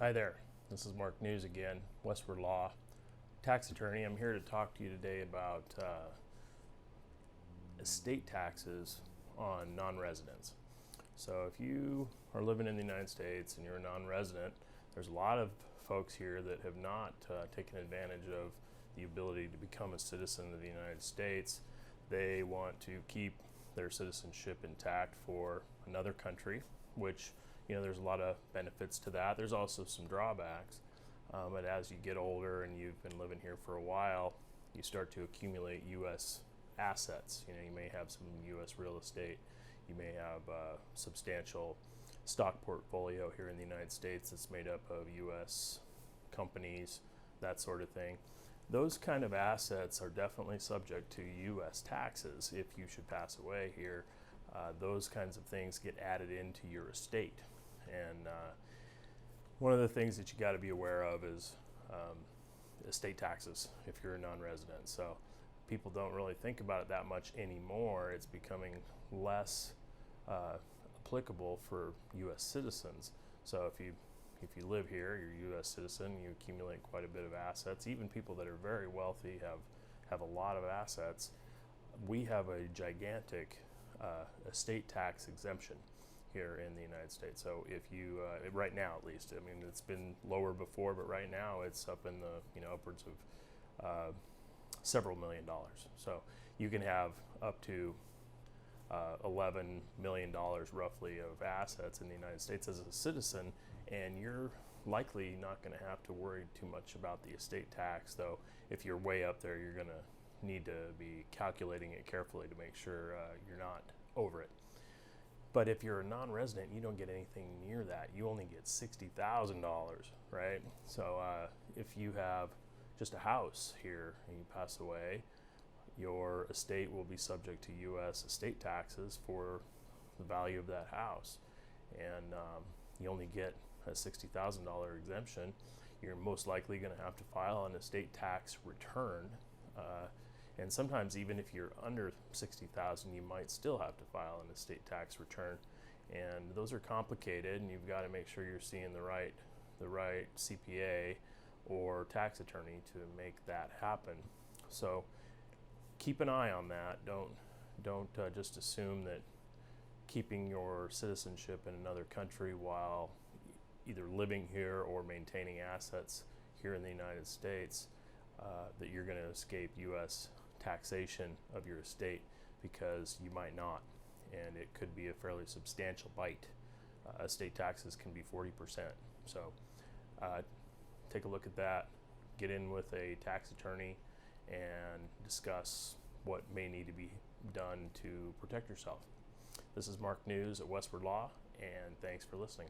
Hi there, this is Mark News again, Westward Law, tax attorney. I'm here to talk to you today about estate taxes on non-residents. So if you are living in the United States and you're a non-resident, there's a lot of folks here that have not taken advantage of the ability to become a citizen of the United States. They want to keep their citizenship intact for another country, which, there's a lot of benefits to that. There's also some drawbacks. But as you get older and you've been living here for a while, you start to accumulate U.S. assets. You may have some U.S. real estate. You may have a substantial stock portfolio here in the United States that's made up of U.S. companies, that sort of thing. Those kind of assets are definitely subject to U.S. taxes if you should pass away here. Those kinds of things get added into your estate. And one of the things that you got to be aware of is estate taxes if you're a non-resident. So people don't really think about it that much anymore. It's becoming less applicable for U.S. citizens. So if you live here, you're a U.S. citizen, you accumulate quite a bit of assets. Even people that are very wealthy have a lot of assets. We have a gigantic estate tax exemption here in the United States. So if you, right now at least, I mean, it's been lower before, but right now it's up in the, upwards of several $1,000,000. So you can have up to $11 million roughly of assets in the United States as a citizen, and you're likely not going to have to worry too much about the estate tax, though if you're way up there, you're going to need to be calculating it carefully to make sure you're not over it. But if you're a non-resident, you don't get anything near that. You only get $60,000, right? So if you have just a house here and you pass away, your estate will be subject to U.S. estate taxes for the value of that house. And you only get a $60,000 exemption. You're most likely going to have to file an estate tax return. And sometimes even if you're under $60,000, you might still have to file an estate tax return. And those are complicated, and you've got to make sure you're seeing the right CPA or tax attorney to make that happen. So keep an eye on that. Don't just assume that keeping your citizenship in another country while either living here or maintaining assets here in the United States, that you're going to escape U.S. taxation of your estate, because you might not, and it could be a fairly substantial bite. Estate taxes can be 40%. So take a look at that, get in with a tax attorney, and discuss what may need to be done to protect yourself. This is Mark News at Westward Law, and thanks for listening.